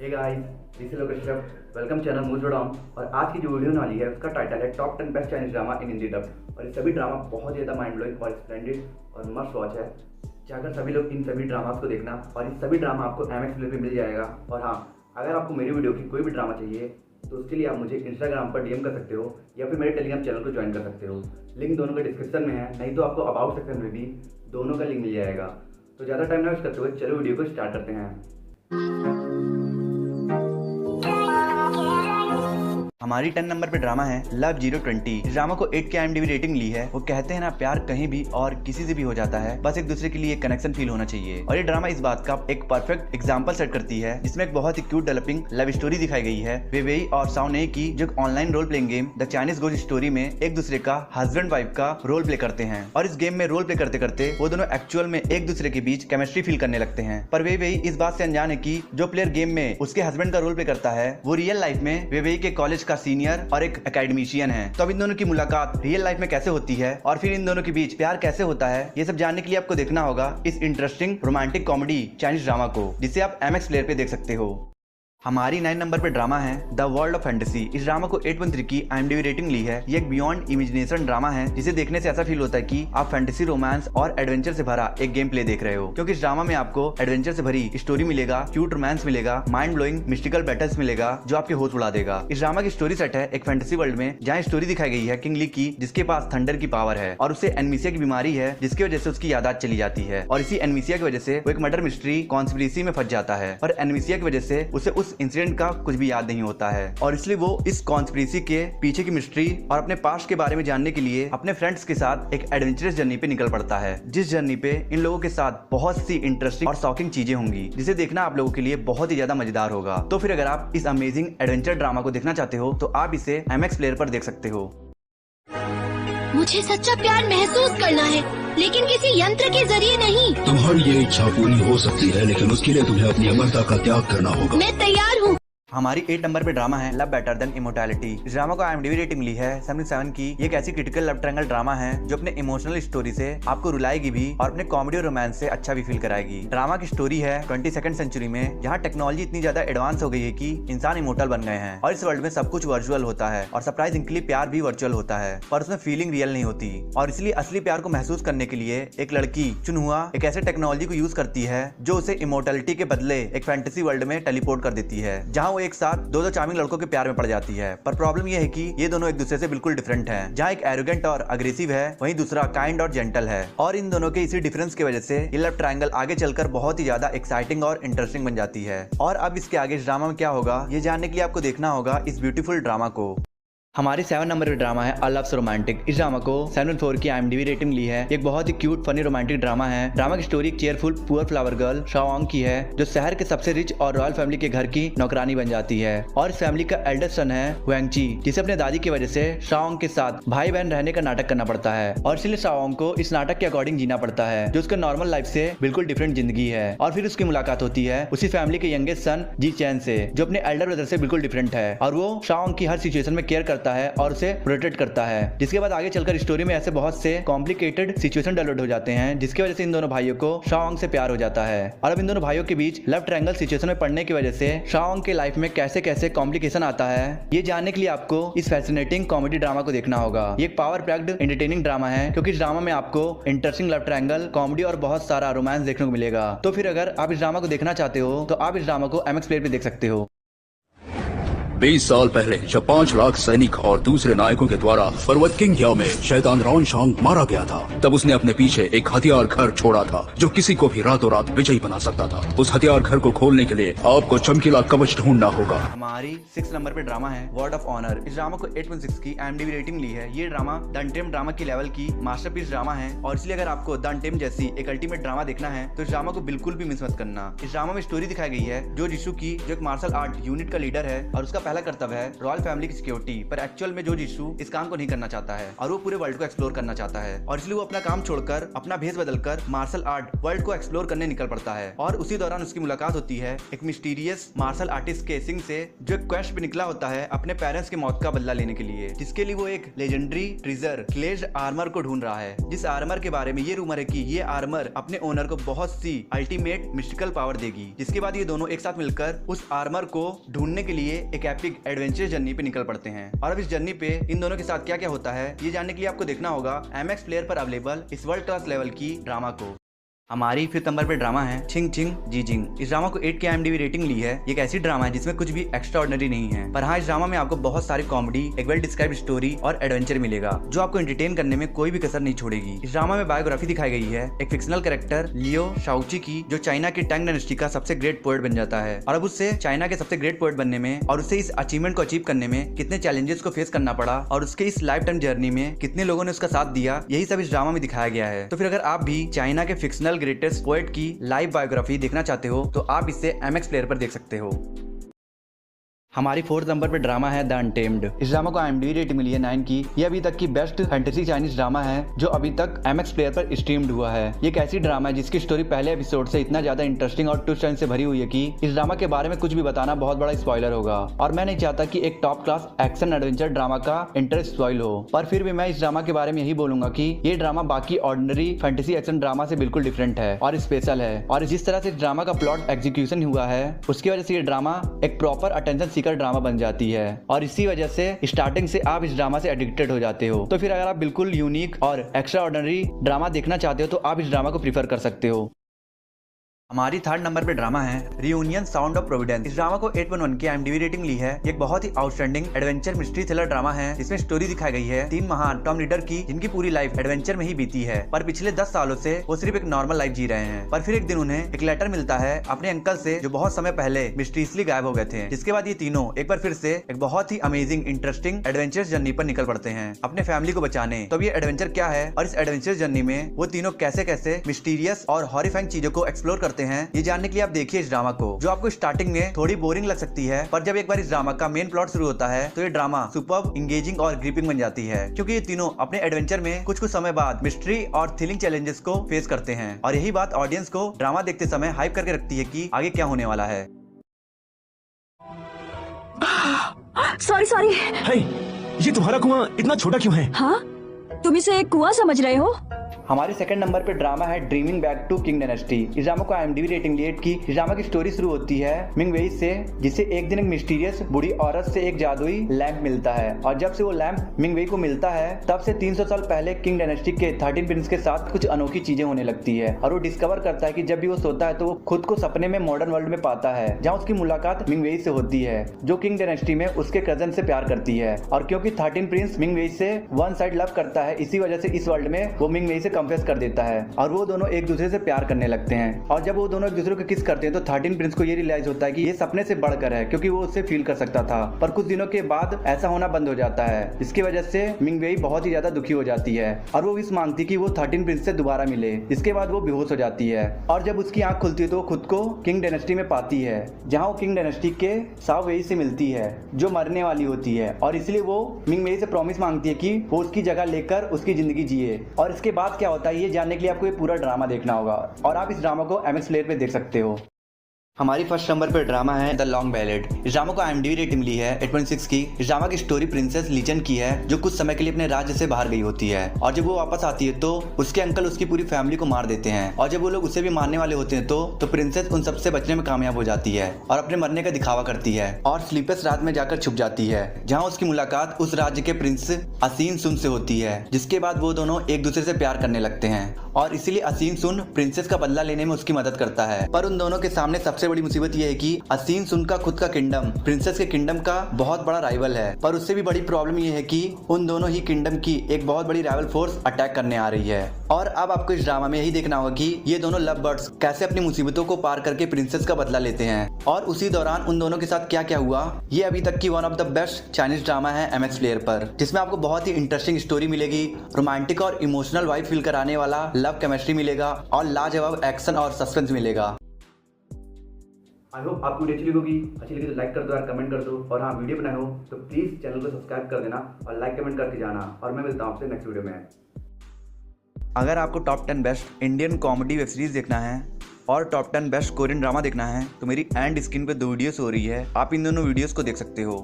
Hey guys, this is Lokesh. Welcome channel movie dom. और आज की जो वीडियो होने वाली है उसका टाइटल है टॉप 10 बेस्ट चाइनीज ड्रामा इन हिंदी डब। और ये सभी ड्रामा बहुत ज़्यादा माइंड ब्लोइंग और स्प्लेंडेड और मस्ट वॉच है। जाकर सभी लोग इन सभी ड्रामास को देखना। और ये सभी ड्रामा आपको MX प्ले पे मिल जाएगा। और हाँ, अगर आपको मेरी वीडियो की कोई भी ड्रामा चाहिए तो उसके लिए आप मुझे इंस्टाग्राम पर DM कर सकते हो या फिर मेरे टेलीग्राम चैनल को ज्वाइन कर सकते हो। लिंक दोनों के डिस्क्रिप्शन में है, नहीं तो आपको अबाउट सेक्शन में भी दोनों का लिंक मिल जाएगा। तो ज़्यादा टाइम ना वेस्ट करते हुए चलो वीडियो को स्टार्ट करते हैं। हमारी 10 नंबर पे ड्रामा है लव 020। इस ड्रामा को 8 की IMDb रेटिंग ली है। वो कहते हैं ना, प्यार कहीं भी और किसी से भी हो जाता है, बस एक दूसरे के लिए कनेक्शन फील होना चाहिए। और ये ड्रामा इस बात का एक परफेक्ट एग्जांपल सेट करती है, जिसमें एक बहुत ही क्यूट डेवलपिंग लव स्टोरी दिखाई गई है वेवेई और शाओने की, जो online role playing game the Chinese ghost story में एक दूसरे का हस्बैंड वाइफ का रोल प्ले करते हैं। और इस गेम में रोल प्ले करते करते वो दोनों एक्चुअल में एक दूसरे के बीच केमिस्ट्री फील करने लगते हैं। पर वेवेई इस बात से अनजान है कि जो प्लेयर गेम में उसके हस्बैंड का रोल प्ले करता है वो रियल लाइफ में वेवेई के कॉलेज का सीनियर और एक एकेडमिशियन है। तो अब इन दोनों की मुलाकात रियल लाइफ में कैसे होती है और फिर इन दोनों के बीच प्यार कैसे होता है, ये सब जानने के लिए आपको देखना होगा इस interesting romantic comedy Chinese drama को, जिसे आप MX प्लेयर पे देख सकते हो। हमारी 9 नंबर पे ड्रामा है द वर्ल्ड ऑफ फैंटेसी। इस ड्रामा को 8.3 की IMDb रेटिंग ली है। ये एक बियॉन्ड इमेजिनेशन ड्रामा है, जिसे देखने से ऐसा फील होता है कि आप फैंटेसी, रोमांस और एडवेंचर से भरा एक गेम प्ले देख रहे हो। क्योंकि इस ड्रामा में आपको एडवेंचर से भरी स्टोरी मिलेगा, क्यूट रोमांस मिलेगा, माइंड ब्लोइंग मिस्टिकल बैटल्स मिलेगा जो आपके होश उड़ा देगा। इस ड्रामा की स्टोरी सेट है एक फैंटेसी वर्ल्ड में, जहाँ स्टोरी दिखाई गई है किंग ली की, जिसके पास थंडर की पावर है और उसे एनमीसिया की बीमारी है, जिसकी वजह से उसकी यादाश्त चली जाती है। और इसी एनमीसिया की वजह से वो एक मर्डर मिस्ट्री कॉन्स्पिरेसी में फंस जाता है। और एनमीसिया की वजह से उसे उस इंसिडेंट का कुछ भी याद नहीं होता है, और इसलिए वो इस कॉन्स्पिरेसी के पीछे की मिस्ट्री और अपने पास्ट के बारे में जानने के लिए अपने फ्रेंड्स के साथ एक एडवेंचरस जर्नी पे निकल पड़ता है। जिस जर्नी पे इन लोगों के साथ बहुत सी इंटरेस्टिंग और शॉकिंग चीजें होंगी, जिसे देखना आप लोगों के लिए बहुत ही ज्यादा मजेदार होगा। तो फिर अगर आप इस अमेजिंग एडवेंचर ड्रामा को देखना चाहते हो तो आप इसे MX प्लेयर पर देख सकते हो। मुझे सच्चा प्यार महसूस करना है, लेकिन किसी यंत्र के जरिए नहीं। तुम्हारी ये इच्छा पूरी हो सकती है, लेकिन उसके लिए तुम्हें अपनी अमरता का त्याग करना होगा। मैं तैयार हूँ। हमारी 8 नंबर पे ड्रामा है लव बेटर देन इमोर्टैलिटी। इस ड्रामा को IMDb रेटिंग ली है 77 की। ये एक ऐसी क्रिटिकल लव ट्रायंगल ड्रामा है जो अपने इमोशनल स्टोरी से आपको रुलाएगी भी और अपने कॉमेडी और रोमांस से अच्छा भी फील कराएगी। ड्रामा की स्टोरी है 22nd सेंचुरी में, जहाँ टेक्नोलॉजी इतनी ज्यादा एडवांस हो गई है कि इंसान इमोर्टल बन गए हैं और इस वर्ल्ड में सब कुछ वर्चुअल होता है और सरप्राइजिंगली प्यार भी वर्चुअल होता है, पर उसमें फीलिंग रियल नहीं होती। और इसलिए असली प्यार को महसूस करने के लिए एक लड़की चुनहुआ एक ऐसे टेक्नोलॉजी को यूज करती है जो उसे इमोर्टलिटी के बदले एक फैंटेसी वर्ल्ड में टेलीपोर्ट कर देती है, जहाँ वो एक साथ दो चार्मिंग लड़कों के प्यार में पड़ जाती है। पर प्रॉब्लम यह है कि ये दोनों एक दूसरे से बिल्कुल डिफरेंट हैं। जहाँ एक एरोगेंट और अग्रेसिव है, वहीं दूसरा काइंड और जेंटल है। और इन दोनों के इसी डिफरेंस की वजह से ये लव ट्रायंगल आगे चलकर बहुत ही ज्यादा एक्साइटिंग और इंटरेस्टिंग बन जाती है। और अब इसके आगे इस ड्रामा में क्या होगा, ये जानने के लिए आपको देखना होगा इस ब्यूटीफुल ड्रामा को। हमारी 7 नंबर पे ड्रामा है अ लव सो रोमांटिक। इस ड्रामा को 7.4 की IMDb रेटिंग ली है। एक बहुत ही क्यूट फनी रोमांटिक ड्रामा है। ड्रामा की स्टोरी एक चेयरफुल पुअर फ्लावर गर्ल शाओंग की है, जो शहर के सबसे रिच और रॉयल फैमिली के घर की नौकरानी बन जाती है। और इस फैमिली का एल्डेस्ट सन है हुएंगची, जिसे अपने दादी की वजह से शाओंग के साथ भाई बहन रहने का नाटक करना पड़ता है। और इसलिए शाओंग को इस नाटक के अकॉर्डिंग जीना पड़ता है, जो उसका नॉर्मल लाइफ से बिल्कुल डिफरेंट जिंदगी है। और फिर उसकी मुलाकात होती है उसी फैमिली के यंगेस्ट सन जी चैन से, जो अपने एल्डर ब्रदर से बिल्कुल डिफरेंट है। और वो शाओंग की हर सिचुएशन में केयर करता है और उसे प्रोटेक्ट करता है। जिसके बाद आगे चलकर स्टोरी में ऐसे बहुत से कॉम्प्लिकेटेड सिचुएशन डेवलप हो जाते हैं, जिसकी वजह से इन दोनों भाइयों को शाओंग से प्यार हो जाता है। और अब इन दोनों भाइयों के बीच लव ट्रायंगल सिचुएशन में पड़ने की वजह से शाओंग के लाइफ में कैसे कैसे कॉम्प्लिकेशन आता है, ये जानने के लिए आपको इस फैसिनेटिंग कॉमेडी ड्रामा को देखना होगा। ये एक पावर पैक्ड एंटरटेनिंग ड्रामा है, क्योंकि इस ड्रामा में आपको इंटरेस्टिंग लव ट्रायंगल, कॉमेडी और बहुत सारा रोमांस देखने को मिलेगा। तो फिर अगर आप इस ड्रामा को देखना चाहते हो तो आप इस ड्रामा को MX प्लेयर पे देख सकते हो। 20 साल पहले जब 5 लाख सैनिक और दूसरे नायकों के द्वारा पर्वत किंग याओ में शैतान रॉन शांग मारा गया था, तब उसने अपने पीछे एक हथियार घर छोड़ा था जो किसी को भी रातों रात विजयी बना सकता था। उस हथियार घर को खोलने के लिए आपको चमकीला कवच ढूंढना होगा। हमारी 6 नंबर पे ड्रामा है वर्ड ऑफ ऑनर। इस ड्रामा को 8.6 की IMDb रेटिंग ली है। ये ड्रामा द अनटेम्ड ड्रामा की लेवल की मास्टरपीस ड्रामा है, और इसलिए अगर आपको द अनटेम्ड जैसी एक अल्टीमेट ड्रामा देखना है तो इस ड्रामा को बिल्कुल भी मिस मत करना। इस ड्रामा में स्टोरी दिखाई गई है जो जिशु की, जो एक मार्शल आर्ट यूनिट का लीडर है और उसका पहला कर्तव्य है रॉयल फैमिली की सिक्योरिटी, पर एक्चुअल में जो जिशु इस काम को नहीं करना चाहता है और वो पूरे वर्ल्ड को एक्सप्लोर करना चाहता है, और इसलिए वो अपना काम छोड़कर अपना भेष बदलकर मार्शल आर्ट वर्ल्ड को एक्सप्लोर करने निकल पड़ता है। और उसी दौरान उसकी मुलाकात होती है एक मिस्टीरियस मार्शल आर्टिस्ट केसिंग से, जो एक क्वेस्ट पे निकला होता है अपने पेरेंट्स की मौत का बदला लेने के लिए, जिसके लिए वो एक लेजेंडरी ट्रेजर क्लेज्ड आर्मर को ढूंढ रहा है, जिस आर्मर के बारे में ये रूमर है कि ये आर्मर अपने ओनर को बहुत सी अल्टीमेट मिस्टिकल पावर देगी। जिसके बाद ये दोनों एक साथ मिलकर उस आर्मर को ढूंढने के लिए एक एपिक एडवेंचर जर्नी पे निकल पड़ते हैं। और अब इस जर्नी पे इन दोनों के साथ क्या क्या होता है ये जानने के लिए आपको देखना होगा MX प्लेयर पर अवेलेबल इस वर्ल्ड क्लास लेवल की ड्रामा को। हमारी 5th नंबर पे ड्रामा है छिंग छिंग जी जिंग। इस ड्रामा को 8 की IMDb रेटिंग ली है। ये एक ऐसी ड्रामा है जिसमें कुछ भी एक्स्ट्रा ऑर्डिनरी नहीं है, पर हाँ इस ड्रामा में आपको बहुत सारी कॉमेडी, एक वेल डिस्क्राइब्ड स्टोरी और एडवेंचर मिलेगा जो आपको एंटरटेन करने में कोई भी कसर नहीं छोड़ेगी। इस ड्रामा में बायोग्राफी दिखाई गई है एक फिक्शनल कैरेक्टर लियो शाओची की, जो चाइना की टैंग डायनेस्टी का सबसे ग्रेट पोएट बन जाता है, और अब उससे चाइना के सबसे ग्रेट पोएट बनने में और उससे इस अचीवमेंट को अचीव करने में कितने चैलेंजेस को फेस करना पड़ा और उसके इस लाइफ टाइम जर्नी में कितने लोगों ने उसका साथ दिया, यही सब इस ड्रामा में दिखाया गया है। तो फिर अगर आप भी चाइना के फिक्शनल ग्रेटेस्ट पोएट की लाइव बायोग्राफी देखना चाहते हो तो आप इसे MX प्लेयर पर देख सकते हो। हमारी 4th नंबर पे ड्रामा है द अनटेम्ड। इस ड्रामा को IMDb रेटिंग मिली है 9 की। ये अभी तक की बेस्ट फैंटेसी चाइनीज ड्रामा है जो अभी तक MX प्लेयर पर स्ट्रीम्ड हुआ है। ये एक ऐसी ड्रामा है जिसकी स्टोरी पहले एपिसोड से इतना ज्यादा इंटरेस्टिंग और ट्विस्ट एंड से भरी हुई है कि इस ड्रामा के बारे में कुछ भी बताना बहुत बड़ा स्पॉइलर होगा, और मैं नहीं चाहता कि एक top class action adventure drama का इंटरेस्ट स्पॉइल हो। पर फिर भी मैं इस ड्रामा के बारे में यही बोलूंगा कि ये ड्रामा बाकी ऑर्डिनरी फैंटेसी एक्शन ड्रामा से बिल्कुल डिफरेंट है और स्पेशल है, और जिस तरह से इस ड्रामा का प्लॉट एग्जीक्यूशन हुआ है उसकी वजह से ये ड्रामा एक प्रॉपर अटेंशन सीकर ड्रामा बन जाती है, और इसी वजह से स्टार्टिंग से आप इस ड्रामा से एडिक्टेड हो जाते हो। तो फिर अगर आप बिल्कुल यूनिक और एक्स्ट्रा ऑर्डिनरी ड्रामा देखना चाहते हो तो आप इस ड्रामा को प्रीफर कर सकते हो। हमारी 3rd नंबर पे ड्रामा है रियूनियन साउंड ऑफ प्रोविडेंस। इस ड्रामा को 8.1 की IMDb रेटिंग ली है। ये एक बहुत ही outstanding adventure mystery thriller drama है जिसमें स्टोरी दिखाई गई है 3 महान टॉम लीडर की, जिनकी पूरी लाइफ एडवेंचर में ही बीती है, पर पिछले 10 सालों से वो सिर्फ एक नॉर्मल लाइफ जी रहे हैं। पर फिर एक दिन उन्हें एक लेटर मिलता है अपने अंकल से जो बहुत समय पहले मिस्टीरियसली गायब हो गए थे, जिसके बाद ये तीनों एक बार फिर से एक बहुत ही अमेजिंग इंटरेस्टिंग एडवेंचर जर्नी पर निकल पड़ते हैं अपने फैमिली को बचाने। तो ये एडवेंचर क्या है और इस एडवेंचर जर्नी में वो तीनों कैसे कैसे मिस्टीरियस और हॉरिफाइंग चीजों को एक्सप्लोर करते हैं, ये जानने के लिए आप देखिए इस ड्रामा को, जो आपको स्टार्टिंग में थोड़ी बोरिंग लग सकती है, पर जब एक बार इस ड्रामा का मेन प्लॉट शुरू होता है तो ये ड्रामा सुपर्ब, इंगेजिंग और ग्रिपिंग बन जाती है, क्योंकि ये तीनों अपने एडवेंचर में कुछ समय बाद मिस्ट्री और थ्रिलिंग चैलेंजेस को फेस करते हैं, और यही बात ऑडियंस को ड्रामा देखते समय हाइप करके रखती है कि आगे क्या होने वाला है। सॉरी। हे, ये तुम्हारा कुआं इतना छोटा क्यों है? हाँ, तुम इसे एक कुआं समझ रहे हो? हमारी 2nd नंबर पे ड्रामा है dreaming back to Qing dynasty. इस ड्रामा को IMDb रेटिंग 8 की। इस ड्रामा की स्टोरी शुरू होती है मिंग वेई से, जिसे एक दिन एक मिस्टीरियस बूढ़ी औरत से एक जादुई लैंप मिलता है, और जब से वो लैंप मिंग वेई को मिलता है तब से 300 साल पहले किंग डायनेस्टी के 13 प्रिंस के साथ कुछ अनोखी चीजें होने लगती है, और वो डिस्कवर करता है कि जब भी वो सोता है तो वो खुद को सपने में मॉडर्न वर्ल्ड में पाता है, जहाँ उसकी मुलाकात मिंग वेई से होती है जो किंग डायनेस्टी में उसके कजन से प्यार करती है। और क्योंकि 13 प्रिंस मिंग वेई से वन साइड लव करता है, इसी वजह से इस वर्ल्ड में वो मिंग वेई से कन्फेस कर देता है और वो दोनों एक दूसरे से प्यार करने लगते हैं। और जब वो दोनों एक दूसरे को किस करते हैं तो 13 प्रिंस को ये रियलाइज होता है कि ये सपने से बढ़कर है, क्योंकि वो उससे फील कर सकता था, पर कुछ दिनों के बाद ऐसा होना बंद हो जाता है। इसकी वजह से मिंग वेई बहुत ही ज्यादा दुखी हो जाती है और वो विश मांगती कि वो 13 प्रिंस से दोबारा मिले। इसके बाद वो बेहोश हो जाती है, और जब उसकी आंख खुलती है तो वो खुद को किंग डायनेस्टी में पाती है, जहाँ वो किंग डायनेस्टी के साव वेई से मिलती है जो मरने वाली होती है, और इसलिए वो मिंग वेई से प्रॉमिस मांगती है कि वो उसकी जगह लेकर उसकी जिंदगी जिए। और इसके बाद क्या होता है ये जानने के लिए आपको ये पूरा ड्रामा देखना होगा, और आप इस ड्रामा को MX प्लेयर पे देख सकते हो। हमारी 1st नंबर पर ड्रामा है द लॉन्ग बैलेड। इस ड्रामा को IMDb रेटिंग ली है 8.6 की। इस ड्रामा की स्टोरी प्रिंसेस लीचन की है, जो कुछ समय के लिए अपने राज्य से बाहर गई होती है, और जब वो वापस आती है तो उसके अंकल उसकी पूरी फैमिली को मार देते हैं, और जब वो लोग उसे भी मारने वाले होते हैं तो प्रिंसेस उन सबसे बचने में कामयाब हो जाती है और अपने मरने का दिखावा करती है और स्लीपलेस रात में जाकर छुप जाती है, जहाँ उसकी मुलाकात उस राज्य के प्रिंस असीन सुन से होती है, जिसके बाद वो दोनों एक दूसरे से प्यार करने लगते हैं, और इसीलिए असीन सुन प्रिंसेस का बदला लेने में उसकी मदद करता है। पर उन दोनों के सामने सबसे बड़ी मुसीबत यह है कि असीन सुन का खुद का किंगडम प्रिंसेस के किंगडम का बहुत बड़ा राइवल है, पर उससे भी बड़ी प्रॉब्लम यह है कि उन दोनों ही किंगडम की एक बहुत बड़ी राइवल फोर्स अटैक करने आ रही है। और अब आपको इस ड्रामा में यही देखना होगा कि ये दोनों लव बर्ड्स कैसे अपनी मुसीबतों को पार करके प्रिंसेस का बदला लेते हैं, और उसी दौरान उन दोनों के साथ क्या क्या हुआ। ये अभी तक की one of the best Chinese drama है MX प्लेयर पर, जिसमें आपको बहुत ही इंटरेस्टिंग स्टोरी मिलेगी, रोमांटिक और इमोशनल वाइब फील कराने वाला लव केमिस्ट्री मिलेगा, और लाजवाब एक्शन और सस्पेंस मिलेगा। आई होप आपको वीडियो अच्छी लगी होगी। अच्छी लगी तो लाइक कर दो यार, कमेंट कर दो, और हाँ वीडियो बनाए हो तो प्लीज़ चैनल को सब्सक्राइब कर देना और लाइक कमेंट करके जाना। और मैं मिलता हूँ आपसे नेक्स्ट वीडियो में। अगर आपको top 10 best Indian comedy web series देखना है और टॉप 10 बेस्ट कोरियन ड्रामा देखना है तो मेरी एंड स्क्रीन पे 2 वीडियोस हो रही है, आप इन दोनों वीडियोस को देख सकते हो।